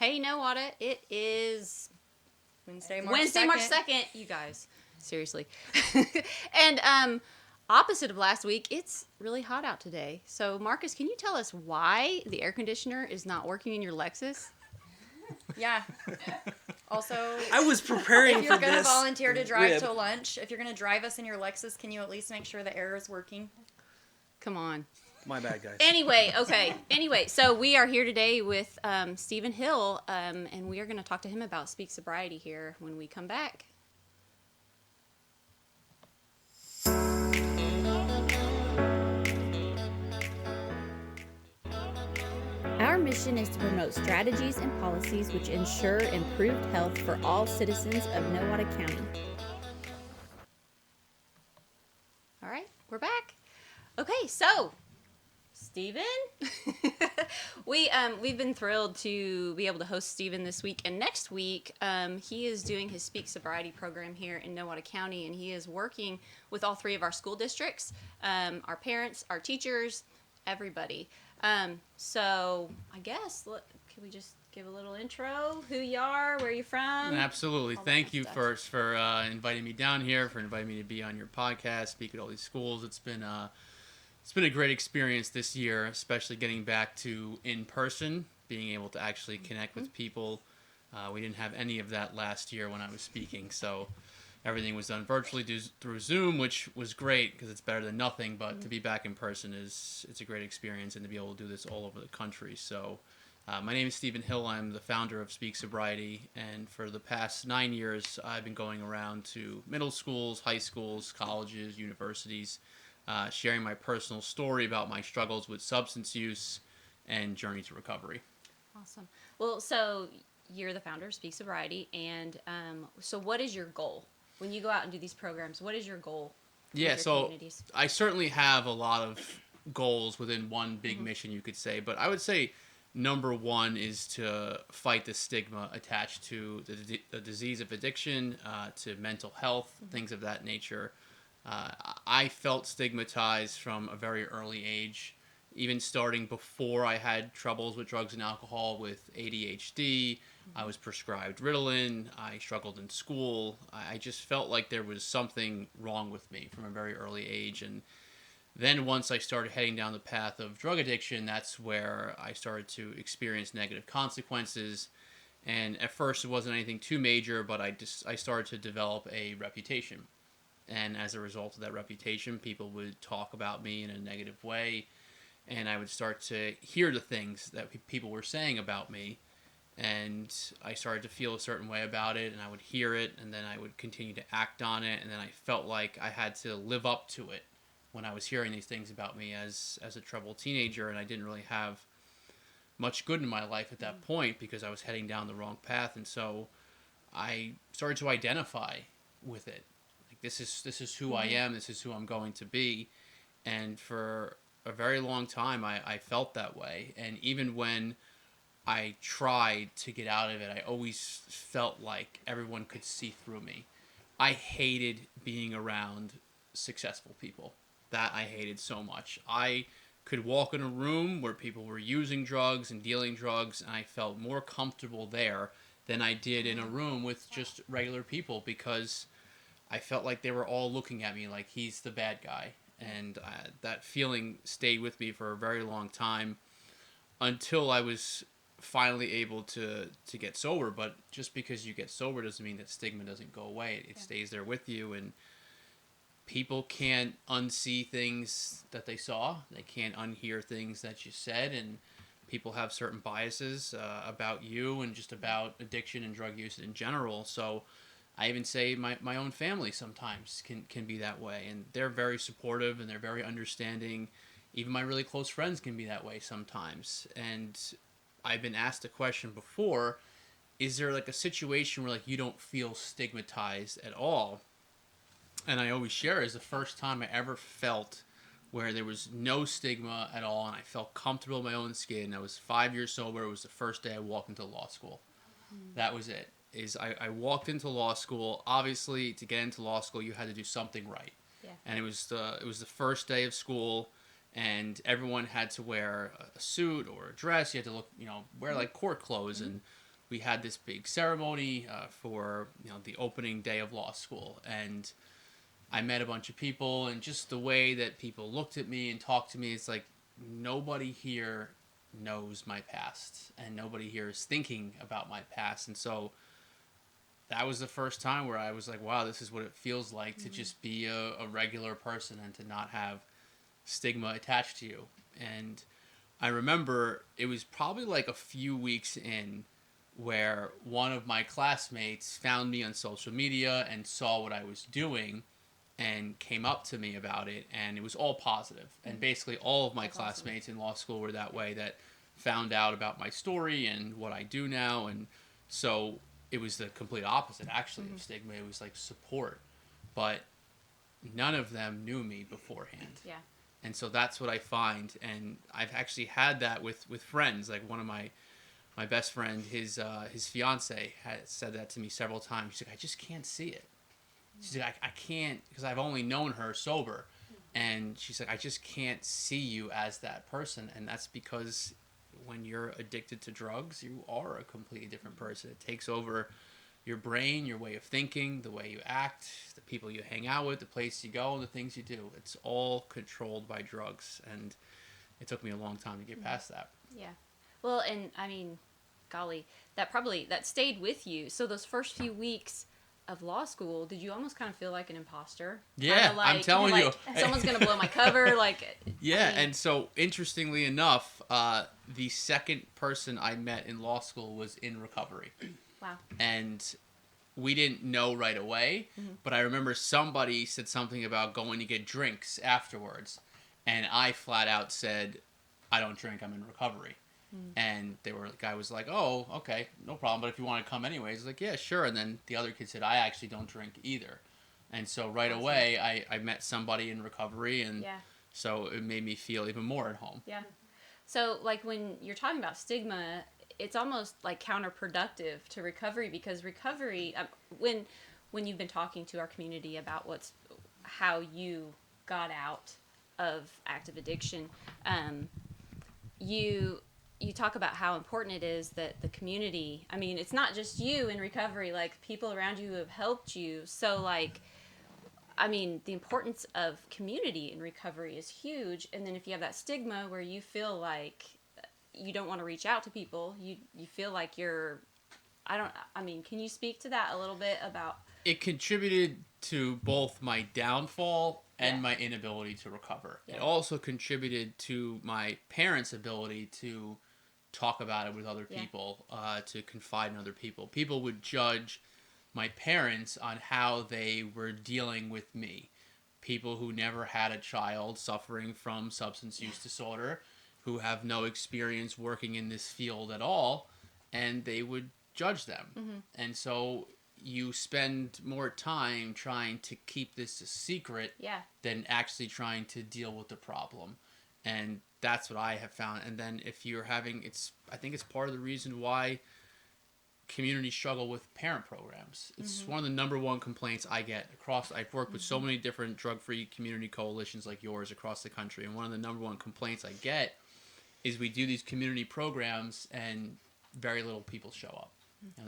Hey, know what? It is Wednesday, March 2nd, you guys. Seriously. And opposite of last week, it's really hot out today. So, Marcus, can you tell us why the air conditioner is not working in your Lexus? Yeah. Also, I was preparing if you're for going to this. volunteer to drive rib. to lunch, if you're going to drive us in your Lexus, can you at least make sure the air is working? Come on. My bad, guys. Anyway, okay. Anyway, so we are here today with Stephen Hill, and we are going to talk to him about Speak Sobriety here when we come back. Our mission is to promote strategies and policies which ensure improved health for all citizens of Nowata County. All right, we're back. Okay, so Stephen, we've been thrilled to be able to host Stephen this week, and next week he is doing his Speak Sobriety program here in Nowata County, and he is working with all three of our school districts, our parents, our teachers, everybody. So I guess can we just give a little intro? Who you are, where you from? Absolutely. All that Thank good you stuff. first for inviting me down here, for inviting me to be on your podcast, speak at all these schools. It's been a great experience this year, especially getting back to in person, being able to actually connect with people. We didn't have any of that last year when I was speaking, so everything was done virtually through Zoom, which was great because it's better than nothing. But to be back in person it's a great experience, and to be able to do this all over the country. So my name is Stephen Hill. I'm the founder of Speak Sobriety, and for the past 9 years, I've been going around to middle schools, high schools, colleges, universities, sharing my personal story about my struggles with substance use and journey to recovery. Awesome. Well, so you're the founder of Speak Sobriety, and so what is your goal when you go out and do these programs? What is your goal? with Yeah, your so communities? I certainly have a lot of goals within one big mission, you could say, but I would say number one is to fight the stigma attached to the disease of addiction, to mental health, things of that nature. I felt stigmatized from a very early age, even starting before I had troubles with drugs and alcohol, with ADHD. I was prescribed Ritalin. I struggled in school. I just felt like there was something wrong with me from a very early age. And then once I started heading down the path of drug addiction, that's where I started to experience negative consequences. And at first it wasn't anything too major, but I started to develop a reputation. And as a result of that reputation, people would talk about me in a negative way, and I would start to hear the things that people were saying about me, and I started to feel a certain way about it, and I would hear it, and then I would continue to act on it, and then I felt like I had to live up to it when I was hearing these things about me as a troubled teenager, and I didn't really have much good in my life at that point because I was heading down the wrong path. And so I started to identify with it. Like, this is who I am, this is who I'm going to be. And for a very long time I felt that way. And even when I tried to get out of it, I always felt like everyone could see through me. I hated being around successful people. That I hated so much. I could walk in a room where people were using drugs and dealing drugs, and I felt more comfortable there than I did in a room with just regular people, because I felt like they were all looking at me like he's the bad guy. And that feeling stayed with me for a very long time until I was finally able to get sober. But just because you get sober doesn't mean that stigma doesn't go away. It stays there with you, and people can't unsee things that they saw. They can't unhear things that you said, and people have certain biases about you and just about addiction and drug use in general. So I even say my own family sometimes can be that way, and they're very supportive and they're very understanding. Even my really close friends can be that way sometimes. And I've been asked a question before, is there like a situation where like you don't feel stigmatized at all? And I always share, is the first time I ever felt where there was no stigma at all, and I felt comfortable in my own skin. I was 5 years sober. It was the first day I walked into law school. That was it. I walked into law school. Obviously, to get into law school, you had to do something right. Yeah. And it was the first day of school, and everyone had to wear a suit or a dress. You had to wear like court clothes, and we had this big ceremony for the opening day of law school, and I met a bunch of people, and just the way that people looked at me and talked to me, it's like nobody here knows my past, and nobody here is thinking about my past. And so that was the first time where I was like, wow, this is what it feels like to just be a regular person and to not have stigma attached to you. And I remember it was probably like a few weeks in where one of my classmates found me on social media and saw what I was doing and came up to me about it, and it was all positive. And basically all of my classmates in law school were that way, that found out about my story and what I do now. And so it was the complete opposite, actually, of stigma. It was like support. But none of them knew me beforehand. Yeah. And so that's what I find. And I've actually had that with friends. Like one of my best friend, his fiance had said that to me several times. She's like, I just can't see it. She's like, I can't, because I've only known her sober. And she's like, I just can't see you as that person. And that's because when you're addicted to drugs, you are a completely different person. It takes over your brain, your way of thinking, the way you act, the people you hang out with, the place you go, and the things you do. It's all controlled by drugs. And it took me a long time to get past that. Yeah. Well, and I mean, golly, that stayed with you. So those first few weeks of law school, did you almost kind of feel like an imposter? Yeah, Kinda like, I'm telling you. Someone's going to blow my cover. Like, Yeah, I mean, and so interestingly enough, the second person I met in law school was in recovery. wow. And we didn't know right away, but I remember somebody said something about going to get drinks afterwards, and I flat out said, I don't drink, I'm in recovery. And the guy was like, oh, okay, no problem, but if you want to come anyways, I was like, yeah, sure. And then the other kid said, I actually don't drink either. And so right away, I met somebody in recovery, and Yeah. so it made me feel even more at home. Yeah. So, like, when you're talking about stigma, it's almost like counterproductive to recovery, because recovery, when you've been talking to our community about how you got out of active addiction, you talk about how important it is that the community, I mean, it's not just you in recovery, like people around you who have helped you. So, like, I mean, the importance of community in recovery is huge. And then if you have that stigma where you feel like you don't want to reach out to people, you feel like can you speak to that a little bit about? It contributed to both my downfall and Yeah. my inability to recover. Yeah. It also contributed to my parents' ability to talk about it with other people, to confide in other people. People would judge my parents on how they were dealing with me. People who never had a child suffering from substance use disorder, who have no experience working in this field at all, and they would judge them. And so you spend more time trying to keep this a secret than actually trying to deal with the problem. And that's what I have found. And then if you're having, I think it's part of the reason why communities struggle with parent programs. It's one of the number one complaints I get across. I've worked with so many different drug-free community coalitions like yours across the country, and one of the number one complaints I get is we do these community programs and very little people show up.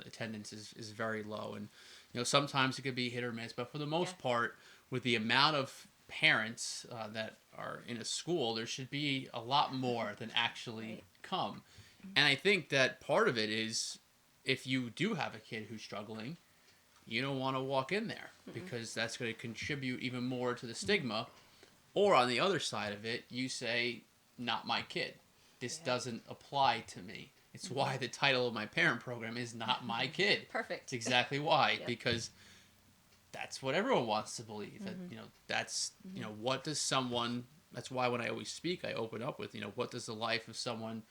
Attendance is very low, and sometimes it could be hit or miss, but for the most part, with the amount of parents that are in a school, there should be a lot more than actually come. And I think that part of it is, if you do have a kid who's struggling, you don't want to walk in there because that's going to contribute even more to the stigma. Or on the other side of it, you say, not my kid. This doesn't apply to me. It's why the title of my parent program is Not My Kid. Perfect. It's exactly why. Because that's what everyone wants to believe. That, that's, what does someone, that's why when I always speak, I open up with, what does the life of someone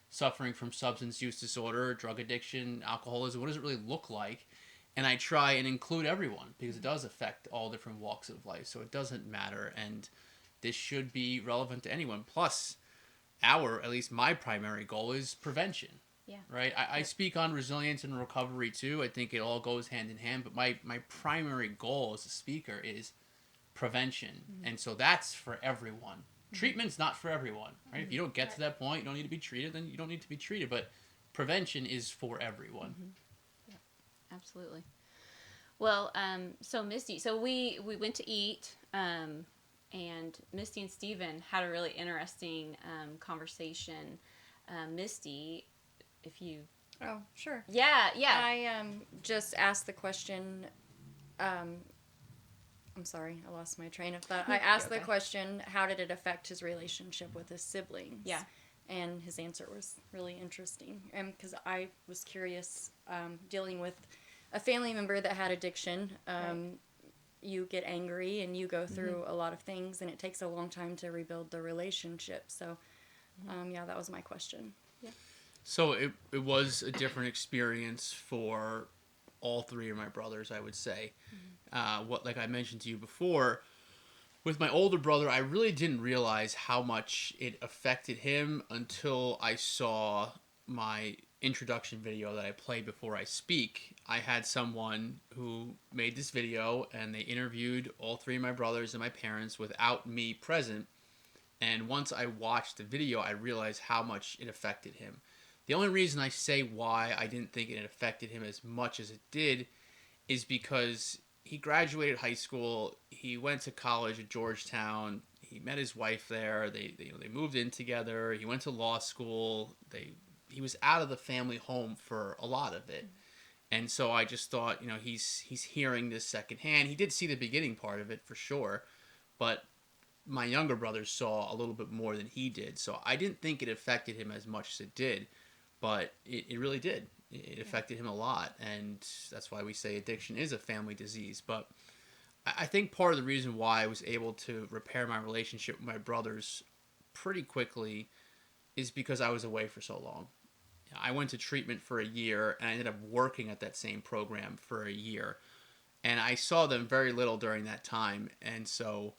suffering from substance use disorder, drug addiction, alcoholism, what does it really look like? And I try and include everyone, because it does affect all different walks of life. So it doesn't matter. And this should be relevant to anyone. Plus, at least my primary goal is prevention. Yeah. Right? I speak on resilience and recovery too. I think it all goes hand in hand. But my primary goal as a speaker is prevention. And so that's for everyone. Treatment's not for everyone. Right? If you don't get to that point, you don't need to be treated, then you don't need to be treated. But prevention is for everyone. Absolutely. Well, so Misty, so we went to eat, and Misty and Steven had a really interesting conversation. Misty, if you, Oh, sure. yeah, I just asked the question. I'm sorry, I lost my train of thought. I asked okay. the question, how did it affect his relationship with his siblings? Yeah. And his answer was really interesting. Because I was curious, dealing with a family member that had addiction. Right. You get angry and you go through a lot of things, and it takes a long time to rebuild the relationship. So, yeah, that was my question. So it was a different experience for all three of my brothers, I would say. What, like I mentioned to you before, with my older brother, I really didn't realize how much it affected him until I saw my introduction video that I play before I speak. I had someone who made this video, and they interviewed all three of my brothers and my parents without me present. And once I watched the video, I realized how much it affected him. The only reason I say why I didn't think it affected him as much as it did is because he graduated high school, he went to college at Georgetown, he met his wife there, they moved in together, he went to law school, he was out of the family home for a lot of it. And so I just thought, he's hearing this secondhand. He did see the beginning part of it for sure, but my younger brother saw a little bit more than he did. So I didn't think it affected him as much as it did, but it really did. It affected him a lot, and that's why we say addiction is a family disease. But I think part of the reason why I was able to repair my relationship with my brothers pretty quickly is because I was away for so long. I went to treatment for a year, and I ended up working at that same program for a year. And I saw them very little during that time, and so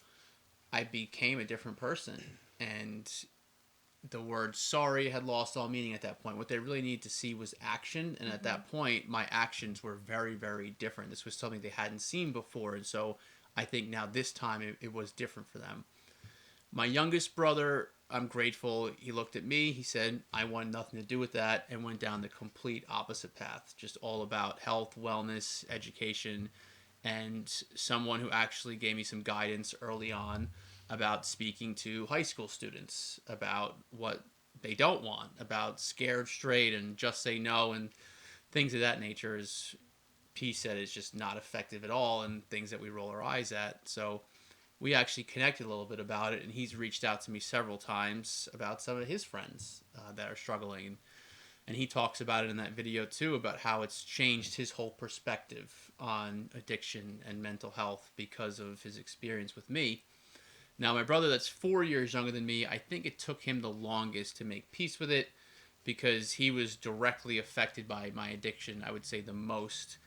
I became a different person. And the word sorry had lost all meaning at that point. What they really needed to see was action, and at that point, my actions were very, very different. This was something they hadn't seen before, and so I think now this time it was different for them. My youngest brother, I'm grateful. He looked at me, he said, I want nothing to do with that, and went down the complete opposite path. Just all about health, wellness, education, and someone who actually gave me some guidance early on about speaking to high school students about what they don't want, about scared straight and just say no, and things of that nature. As P said, is just not effective at all, and things that we roll our eyes at. So we actually connected a little bit about it, and he's reached out to me several times about some of his friends that are struggling. And he talks about it in that video too, about how it's changed his whole perspective on addiction and mental health because of his experience with me. Now, my brother that's 4 years younger than me, I think it took him the longest to make peace with it because he was directly affected by my addiction, I would say the most.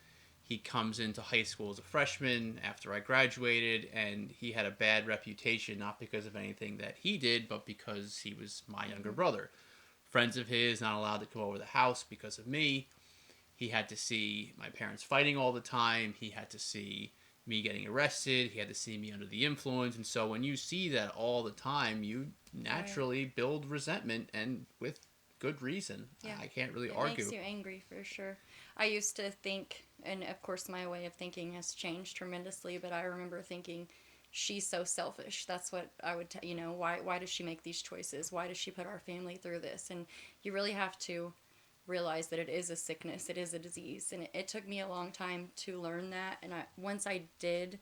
He comes into high school as a freshman after I graduated, and he had a bad reputation, not because of anything that he did, but because he was my younger brother. Friends of his not allowed to come over the house because of me. He had to see my parents fighting all the time. He had to see me getting arrested. He had to see me under the influence. And so when you see that all the time, you naturally build resentment, and with good reason. Yeah. I can't really It argue. makes you angry for sure. I used to think, and of course my way of thinking has changed tremendously, but I remember thinking, she's so selfish. That's what I would why does she make these choices? Why does she put our family through this? And you really have to realize that it is a sickness, it is a disease, and it took me a long time to learn that. And once I did,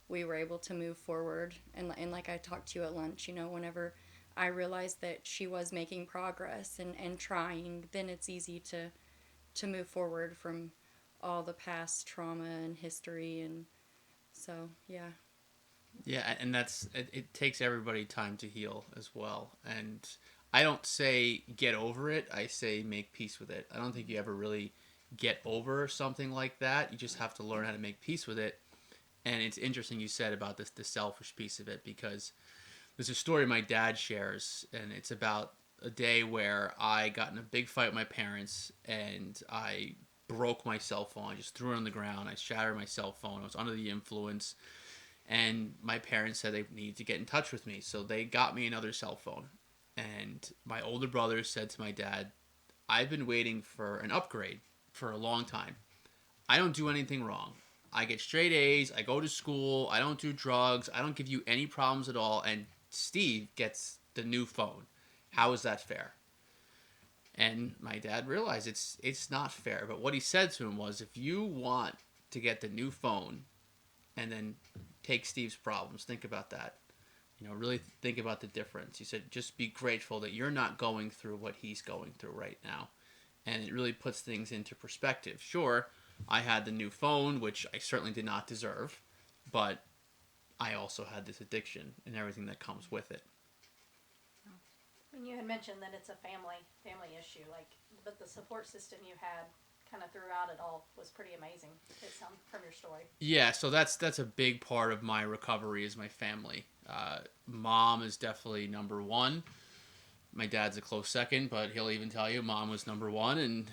we were able to move forward. And like I talked to you at lunch, whenever I realized that she was making progress and trying, then it's easy to move forward from all the past trauma and history. And so yeah. Yeah, and it takes everybody time to heal as well. And I don't say get over it, I say make peace with it. I don't think you ever really get over something like that. You just have to learn how to make peace with it. And it's interesting you said about the selfish piece of it, because there's a story my dad shares, and it's about a day where I got in a big fight with my parents, and I broke my cell phone. I just threw it on the ground. I shattered my cell phone. I was under the influence. And my parents said they needed to get in touch with me, so they got me another cell phone. And my older brother said to my dad, I've been waiting for an upgrade for a long time. I don't do anything wrong. I get straight A's. I go to school. I don't do drugs. I don't give you any problems at all. And Steve gets the new phone. How is that fair? And my dad realized it's not fair. But what he said to him was, if you want to get the new phone and then take Steve's problems, think about that. Really think about the difference. He said, just be grateful that you're not going through what he's going through right now. And it really puts things into perspective. Sure, I had the new phone, which I certainly did not deserve, but I also had this addiction and everything that comes with it. And you had mentioned that it's a family issue, but the support system you had kind of throughout it all was pretty amazing. It sounds from your story. Yeah, so that's a big part of my recovery is my family. Mom is definitely number one. My dad's a close second, but he'll even tell you mom was number one, and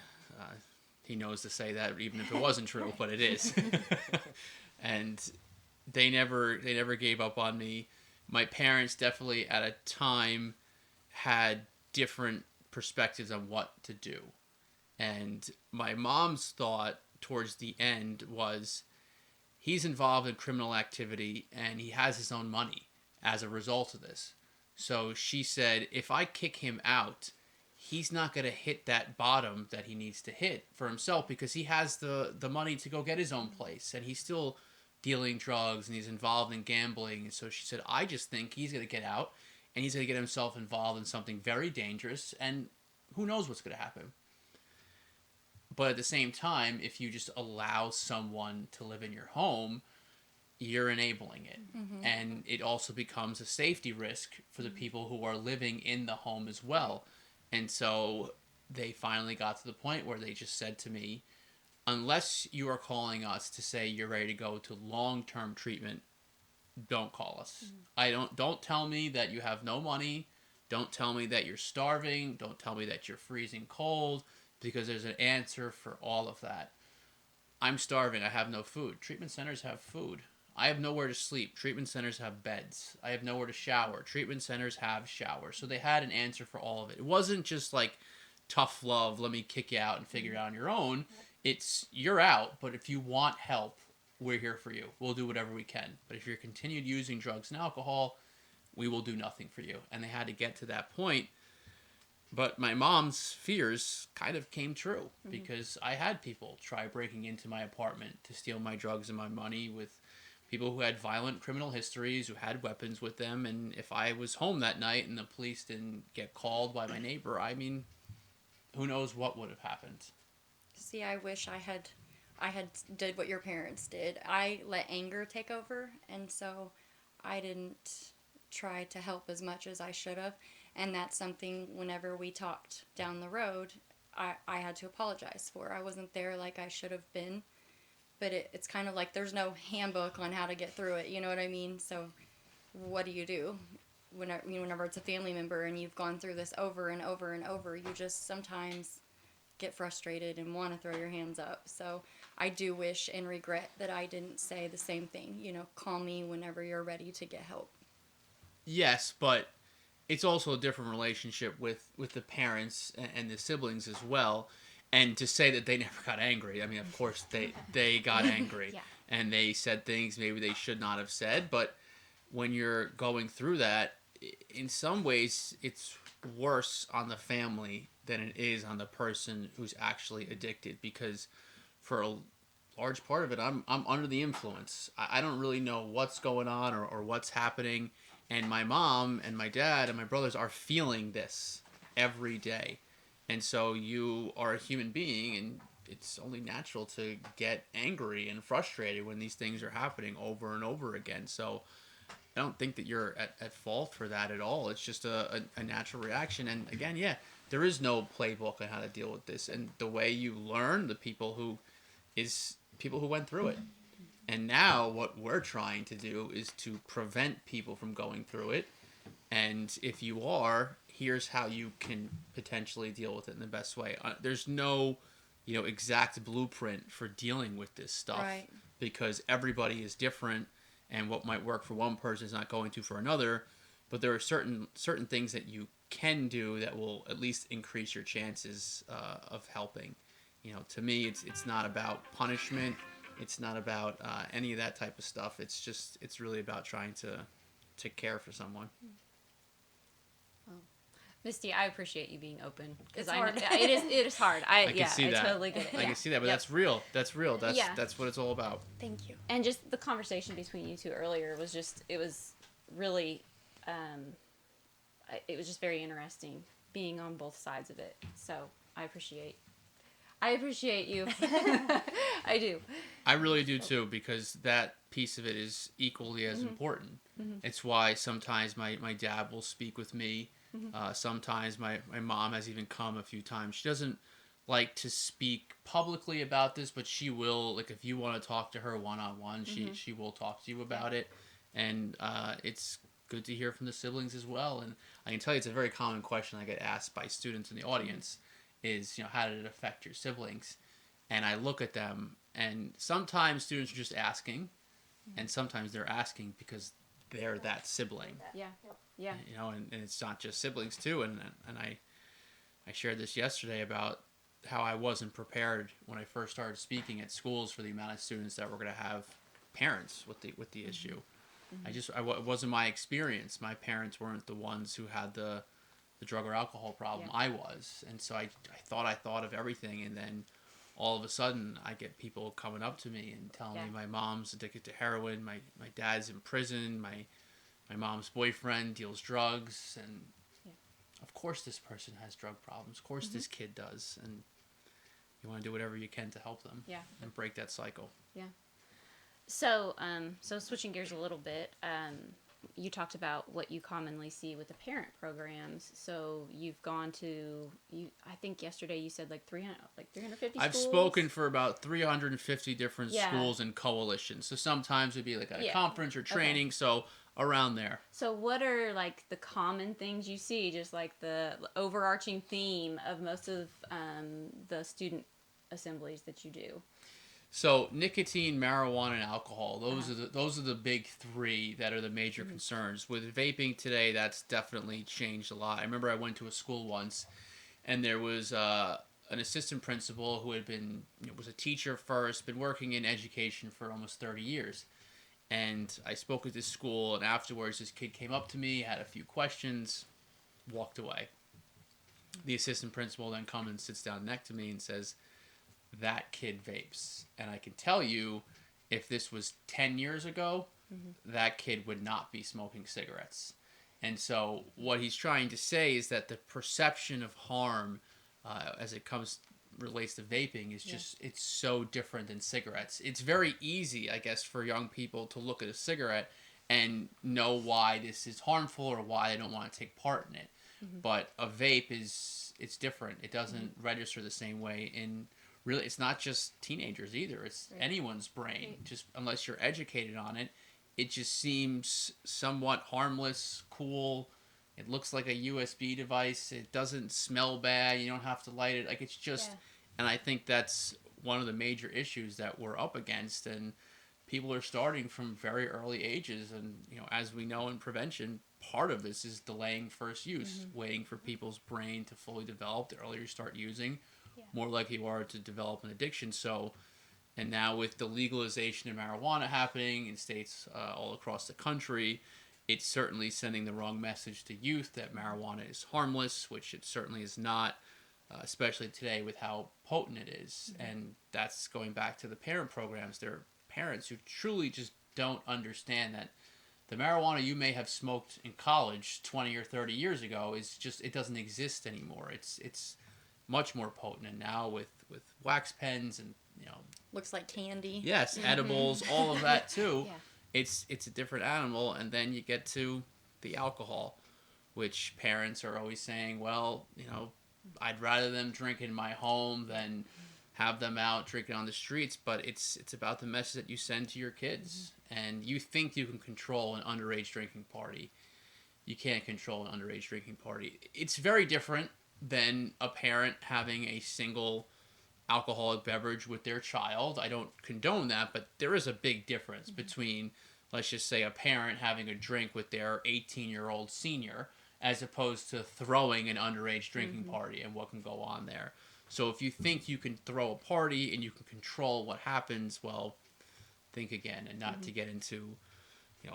he knows to say that even if it wasn't true, but it is. And they never gave up on me. My parents definitely at a time had different perspectives on what to do. And my mom's thought towards the end was, he's involved in criminal activity and he has his own money as a result of this. So she said, if I kick him out, he's not going to hit that bottom that he needs to hit for himself because he has the money to go get his own place. And he's still dealing drugs and he's involved in gambling. And so she said, I just think he's going to get out and he's going to get himself involved in something very dangerous. And who knows what's going to happen. But at the same time, if you just allow someone to live in your home, you're enabling it. Mm-hmm. And it also becomes a safety risk for the people who are living in the home as well. And so they finally got to the point where they just said to me, unless you are calling us to say you're ready to go to long-term treatment, don't call us. Mm-hmm. Don't tell me that you have no money. Don't tell me that you're starving. Don't tell me that you're freezing cold. Because there's an answer for all of that. I'm starving. I have no food. Treatment centers have food. I have nowhere to sleep. Treatment centers have beds. I have nowhere to shower. Treatment centers have showers. So they had an answer for all of it. It wasn't just like tough love, let me kick you out and figure it out on your own. It's you're out, but if you want help, we're here for you. We'll do whatever we can. But if you're continued using drugs and alcohol, we will do nothing for you. And they had to get to that point. But my mom's fears kind of came true because I had people try breaking into my apartment to steal my drugs and my money with people who had violent criminal histories, who had weapons with them. And if I was home that night and the police didn't get called by my neighbor, I mean, who knows what would have happened. See, I wish I had did what your parents did. I let anger take over, and so I didn't try to help as much as I should have. And that's something whenever we talked down the road, I had to apologize for. I wasn't there like I should have been. But it's kind of like there's no handbook on how to get through it. You know what I mean? So what do you do? Whenever it's a family member and you've gone through this over and over and over, you just sometimes get frustrated and want to throw your hands up. So I do wish and regret that I didn't say the same thing. Call me whenever you're ready to get help. Yes, but it's also a different relationship with the parents and the siblings as well. And to say that they never got angry, I mean, of course they got angry. Yeah. And they said things maybe they should not have said. But when you're going through that, in some ways, it's worse on the family than it is on the person who's actually addicted. Because for a large part of it, I'm under the influence. I don't really know what's going on or what's happening. And my mom and my dad and my brothers are feeling this every day. And so you are a human being, and it's only natural to get angry and frustrated when these things are happening over and over again. So I don't think that you're at fault for that at all. It's just a natural reaction. And again, yeah, there is no playbook on how to deal with this. And the way you learn, the people who went through it. And now what we're trying to do is to prevent people from going through it. And if you are, here's how you can potentially deal with it in the best way. There's no, exact blueprint for dealing with this stuff. Right. Because everybody is different, and what might work for one person is not going to for another. But there are certain things that you can do that will at least increase your chances of helping. To me, it's not about punishment. It's not about any of that type of stuff. It's really about trying to care for someone. Misty, I appreciate you being open because It's hard. It is hard. I can see I that. totally get it. I Yeah. can see that, but Yep. that's real. That's real. Yeah. That's what it's all about. Thank you. And just the conversation between you two earlier was it was really, it was just very interesting being on both sides of it. So I appreciate you. I do. I really do too, because that piece of it is equally as important. It's why sometimes my dad will speak with me. Sometimes my mom has even come a few times. She doesn't like to speak publicly about this, but she will. Like, if you want to talk to her one-on-one, she will talk to you about it. And it's good to hear from the siblings as well. And I can tell you, it's a very common question I get asked by students in the audience is, how did it affect your siblings? And I look at them, and sometimes students are just asking, and sometimes they're asking because they're that sibling. Yeah. Yeah. And it's not just siblings too. And I shared this yesterday about how I wasn't prepared when I first started speaking at schools for the amount of students that were going to have parents with the issue. It wasn't my experience. My parents weren't the ones who had the drug or alcohol problem. Yeah. I was. And so I thought of everything, and then all of a sudden I get people coming up to me and telling me my mom's addicted to heroin, my dad's in prison, my mom's boyfriend deals drugs, and of course this person has drug problems. Of course this kid does, and you want to do whatever you can to help them and break that cycle. Yeah. So, so switching gears a little bit, you talked about what you commonly see with the parent programs. So you've gone to, I think yesterday you said like 350 I've schools? spoken for about 350 different schools and coalitions. So sometimes it'd be like at a conference or training, so around there. So what are like the common things you see, just like the overarching theme of most of the student assemblies that you do? So nicotine, marijuana, and alcohol, those are the big three that are the major concerns. With vaping today, that's definitely changed a lot. I remember I went to a school once, and there was an assistant principal who had been, was a teacher first, been working in education for almost 30 years. And I spoke at this school, and afterwards this kid came up to me, had a few questions, walked away. The assistant principal then comes and sits down next to me and says, "That kid vapes." And I can tell you, if this was 10 years ago, that kid would not be smoking cigarettes. And so what he's trying to say is that the perception of harm as it relates to vaping is just, it's so different than cigarettes. It's very easy, I guess, for young people to look at a cigarette and know why this is harmful or why they don't want to take part in it. But a vape it's different. It doesn't register the same way in... Really, it's not just teenagers either. It's anyone's brain. Just unless you're educated on it, it just seems somewhat harmless, cool. It looks like a USB device. It doesn't smell bad. You don't have to light it. Like, it's just... And I think that's one of the major issues that we're up against. And people are starting from very early ages. And, as we know in prevention, part of this is delaying first use, waiting for people's brain to fully develop. The earlier you start using, more likely you are to develop an addiction. So, and now with the legalization of marijuana happening in states all across the country, it's certainly sending the wrong message to youth that marijuana is harmless, which it certainly is not, especially today with how potent it is. And that's going back to the parent programs. There are parents who truly just don't understand that the marijuana you may have smoked in college 20 or 30 years ago is just, it doesn't exist anymore. It's much more potent, and now with wax pens and Looks like candy. yes, edibles, all of that too. It's a different animal. And then you get to the alcohol, which parents are always saying, well, I'd rather them drink in my home than have them out drinking on the streets. But it's about the message that you send to your kids. And you think you can control an underage drinking party. You can't control an underage drinking party. It's very different than a parent having a single alcoholic beverage with their child. I don't condone that, but there is a big difference between, let's just say, a parent having a drink with their 18-year-old senior as opposed to throwing an underage drinking party and what can go on there. So if you think you can throw a party and you can control what happens, well, think again, and not to get into,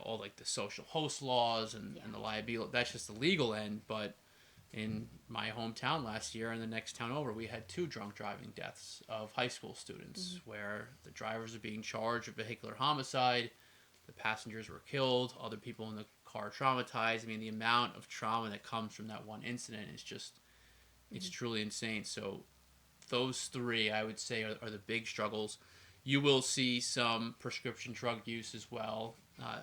all like the social host laws and the liability. That's just the legal end. But in my hometown last year and the next town over, we had 2 drunk driving deaths of high school students where the drivers are being charged with vehicular homicide. The passengers were killed. Other people in the car traumatized. I mean, the amount of trauma that comes from that one incident is just, it's truly insane. So those 3, I would say, are the big struggles. You will see some prescription drug use as well.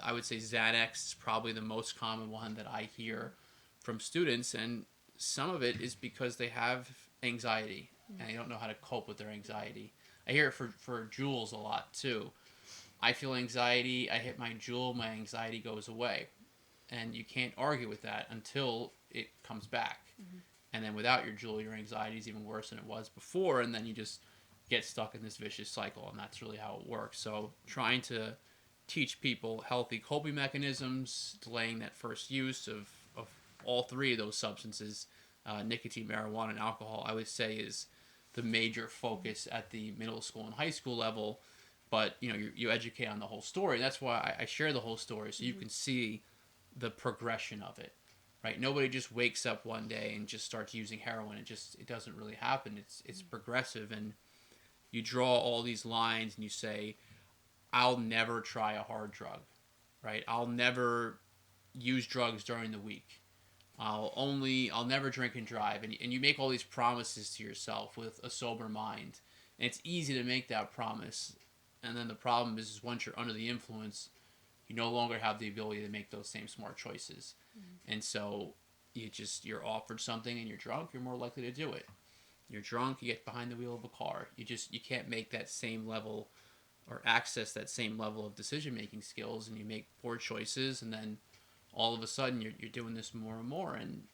I would say Xanax is probably the most common one that I hear from students, and some of it is because they have anxiety and they don't know how to cope with their anxiety. I hear it for Juuls a lot too. I feel anxiety, I hit my Juul, my anxiety goes away. And you can't argue with that until it comes back. And then without your Juul, your anxiety is even worse than it was before, and then you just get stuck in this vicious cycle, and that's really how it works. So trying to teach people healthy coping mechanisms, delaying that first use of all 3 of those substances, nicotine, marijuana, and alcohol, I would say is the major focus at the middle school and high school level. But you educate on the whole story. That's why I share the whole story, so you can see the progression of it. Right? Nobody just wakes up one day and just starts using heroin. It doesn't really happen. It's progressive, and you draw all these lines and you say, I'll never try a hard drug, right? I'll never use drugs during the week. I'll never drink and drive. And you make all these promises to yourself with a sober mind. And it's easy to make that promise. And then the problem is once you're under the influence, you no longer have the ability to make those same smart choices. And so you're offered something and you're drunk, you're more likely to do it. You're drunk, you get behind the wheel of a car. You can't make that same level or access that same level of decision-making skills, and you make poor choices, and then all of a sudden you're doing this more and more, and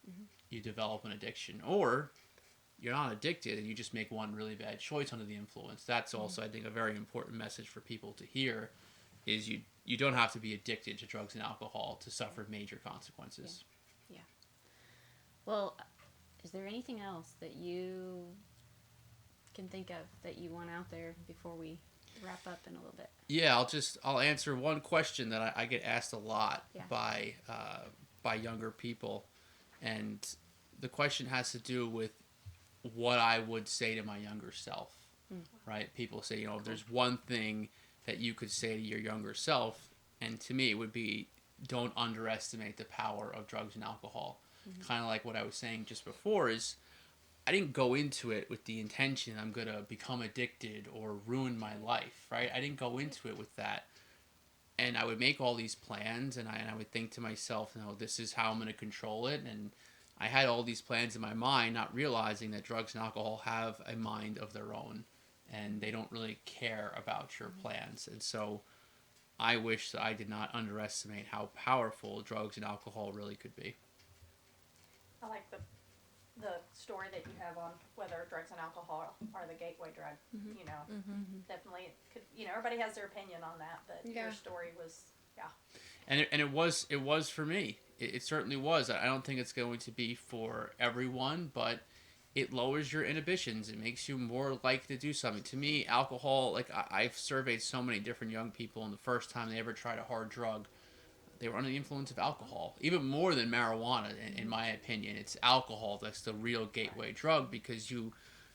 you develop an addiction. Or you're not addicted and you just make one really bad choice under the influence. That's also, I think, a very important message for people to hear, is you don't have to be addicted to drugs and alcohol to suffer major consequences. Yeah. Well, is there anything else that you can think of that you want out there before we wrap up in a little bit? Yeah, I'll answer one question that I get asked a lot Yeah. by younger people, and the question has to do with what I would say to my younger self. Right? People say, if there's one thing that you could say to your younger self, and to me it would be, don't underestimate the power of drugs and alcohol. Kind of like what I was saying just before, is I didn't go into it with the intention I'm going to become addicted or ruin my life, right? I didn't go into it with that. And I would make all these plans, and I would think to myself, this is how I'm going to control it. And I had all these plans in my mind, not realizing that drugs and alcohol have a mind of their own, and they don't really care about your plans. And so I wish that I did not underestimate how powerful drugs and alcohol really could be. I like the story that you have on whether drugs and alcohol are the gateway drug. Definitely it could. Everybody has their opinion on that, but your story was, And it was for me. It certainly was. I don't think it's going to be for everyone, but it lowers your inhibitions. It makes you more likely to do something. To me, alcohol, like I've surveyed so many different young people, and the first time they ever tried a hard drug, they were under the influence of alcohol, even more than marijuana, in my opinion. It's alcohol that's the real gateway drug, because you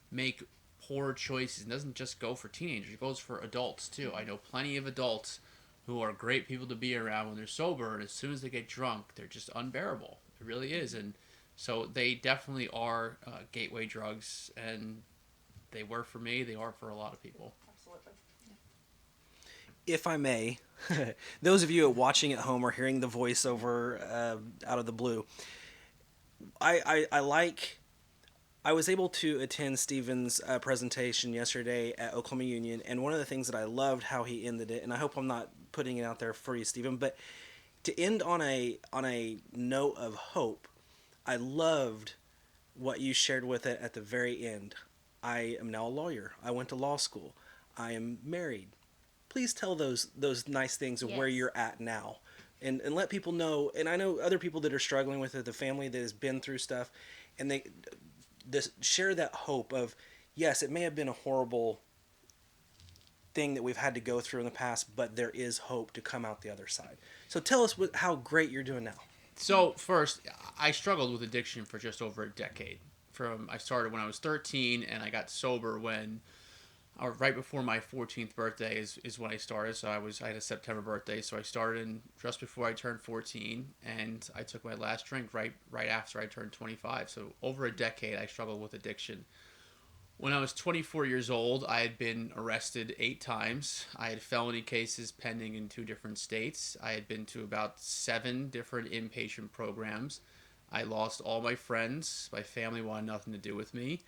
make poor choices. It doesn't just go for teenagers, it goes for adults too. I know plenty of adults who are great people to be around when they're sober, and as soon as they get drunk, they're just unbearable. It really is. And so they definitely are gateway drugs, and they were for me, they are for a lot of people. absolutely. If I may, those of you watching at home or hearing the voiceover out of the blue, I was able to attend Stephen's presentation yesterday at Oklahoma Union, and one of the things that I loved how he ended it, and I hope I'm not putting it out there for you, Stephen, but to end on a note of hope, I loved what you shared with it at the very end. I am now a lawyer. I went to law school. I am married. Please tell those nice things of where Yes. you're at now, and let people know. And I know other people that are struggling with it, the family that has been through stuff, and they this share that hope of, yes, it may have been a horrible thing that we've had to go through in the past, but there is hope to come out the other side. So tell us how great you're doing now. So first, I struggled with addiction for just over a decade. I started when I was 13, and I got sober when, or right before my 14th birthday is when I started. So I had a September birthday, so I started just before I turned 14, and I took my last drink right after I turned 25. So over a decade, I struggled with addiction. When I was 24 years old, I had been arrested 8 times. I had felony cases pending in 2 different states. I had been to about 7 different inpatient programs. I lost all my friends. My family wanted nothing to do with me.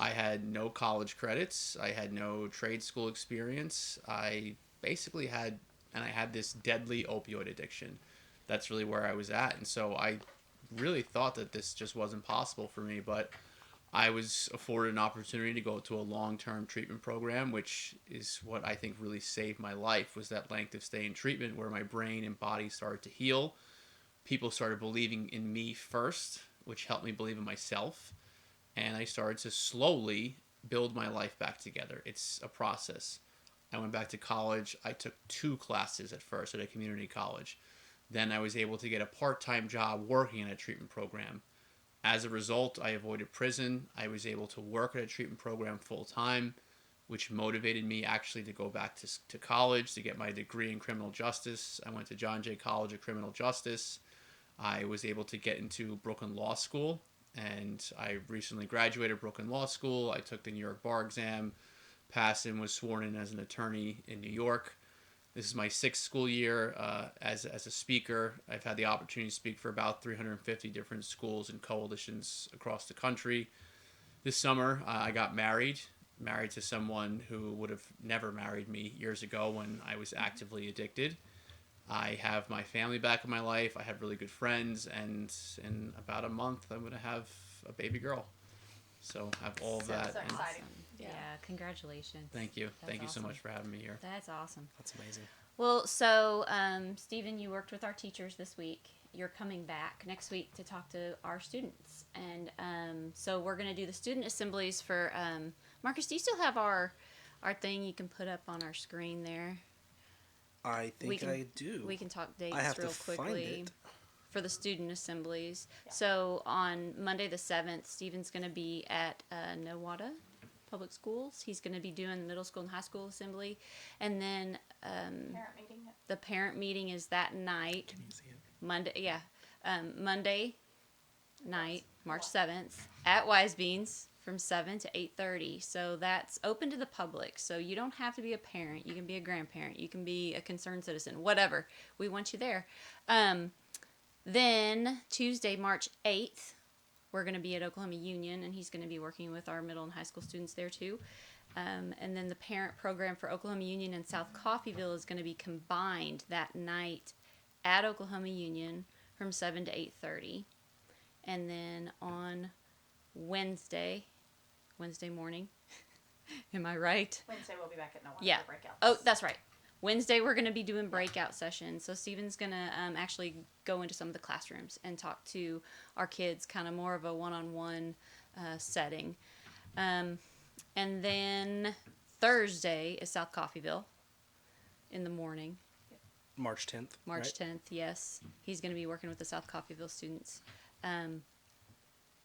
I had no college credits. I had no trade school experience. I basically had this deadly opioid addiction. That's really where I was at. And so I really thought that this just wasn't possible for me, but I was afforded an opportunity to go to a long-term treatment program, which is what I think really saved my life, was that length of stay in treatment where my brain and body started to heal. People started believing in me first, which helped me believe in myself. And I started to slowly build my life back together. It's a process. I went back to college. I took 2 classes at first at a community college. Then I was able to get a part-time job working in a treatment program. As a result, I avoided prison. I was able to work at a treatment program full-time, which motivated me actually to go back to college to get my degree in criminal justice. I went to John Jay College of Criminal Justice. I was able to get into Brooklyn Law School, and I recently graduated Brooklyn Law School. I took the New York bar exam, passed, and was sworn in as an attorney in New York. This is my 6th school year as a speaker. I've had the opportunity to speak for about 350 different schools and coalitions across the country. This summer, I got married to someone who would have never married me years ago when I was actively addicted. I have my family back in my life. I have really good friends, and in about a month, I'm going to have a baby girl. So I have all of that. So and exciting. Yeah, congratulations. thank you. That's Thank you so awesome. much for having me here. That's awesome. That's amazing. Well, so Stephen, you worked with our teachers this week. You're coming back next week to talk to our students, and so we're going to do the student assemblies for Marcus. Do you still have our thing you can put up on our screen there? I think I do. We can talk dates I have real to quickly find it. for the student assemblies. Yeah. So on Monday the 7th, Stephen's going to be at Nowata Public Schools. He's going to be doing the middle school and high school assembly, and then Parent meeting. the parent meeting is that night. Can you see it? Monday, Monday night, March 7th, at Wise Beans from 7 to 8:30. So that's open to the public. So you don't have to be a parent. You can be a grandparent. You can be a concerned citizen. Whatever. We want you there. Then Tuesday, March 8th, we're going to be at Oklahoma Union, and he's going to be working with our middle and high school students there too. And then the parent program for Oklahoma Union and South Coffeyville is going to be combined that night at Oklahoma Union from 7 to 8:30. And then on Wednesday morning, am I right? Wednesday we'll be back at Nowata Yeah. for breakouts. Oh, that's right. Wednesday we're going to be doing breakout sessions. So Stephen's going to actually go into some of the classrooms and talk to our kids, kind of more of a one-on-one setting. And then Thursday is South Coffeyville in the morning. March 10th. March right? 10th, yes. He's going to be working with the South Coffeyville students. And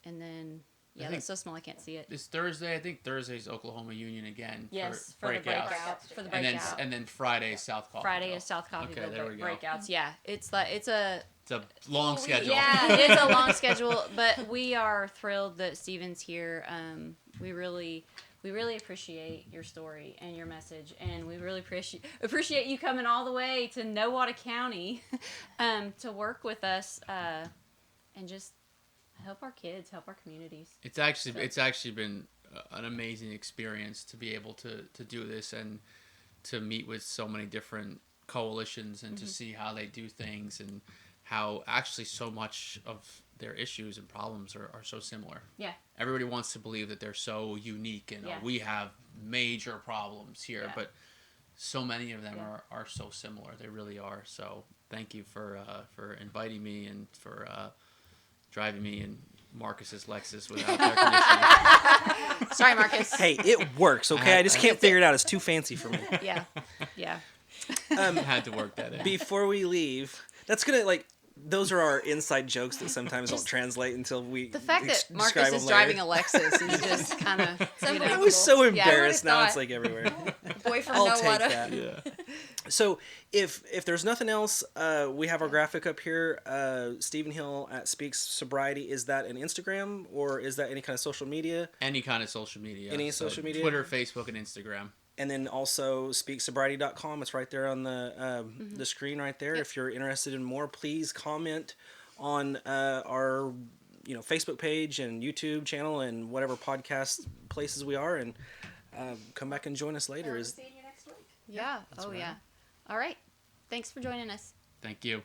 then, I yeah, think that's so small I can't see it. This Thursday, I think Thursday's Oklahoma Union again. Yes, for for the breakouts. breakouts. For the And then breakout. and then Friday South Coffeyville. Friday is South Coffeyville Okay, there we go. breakouts. Yeah, it's a It's a long schedule. Yeah, it's a long schedule, but we are thrilled that Stephen's here. We really appreciate your story and your message, and we really appreciate you coming all the way to Nowata County to work with us and just help our kids, help our communities. It's actually been an amazing experience to be able to do this and to meet with so many different coalitions and to see how they do things and how actually so much of their issues and problems are so similar. Yeah. Everybody wants to believe that they're so unique and Yeah. we have major problems here, Yeah. but so many of them Yeah. are so similar. They really are. So thank you for inviting me and for driving me in Marcus's Lexus without air conditioning. Sorry, Marcus. Hey, it works, okay? I just can't figure it out. It's too fancy for me. Yeah. Yeah. I had to work that in. Before we leave, that's gonna those are our inside jokes that sometimes don't translate until we. The fact that describe Marcus them is later. driving a Lexus is just kind of, you I know. was so Yeah, I embarrassed. would've Now it's thought. like everywhere. Boyfriend I'll know take what that. Yeah. So if there's nothing else, we have our graphic up here. Stephen Hill at Speaks Sobriety. Is that an Instagram or is that any kind of social media? Any kind of social media. Any social media? Twitter, Facebook, and Instagram. And then also speaksobriety.com. It's right there on the screen right there. Yep. If you're interested in more, please comment on our Facebook page and YouTube channel and whatever podcast places we are, and come back and join us later. We'll see you next week. Yeah. That's Oh, right. yeah. All right. Thanks for joining us. Thank you.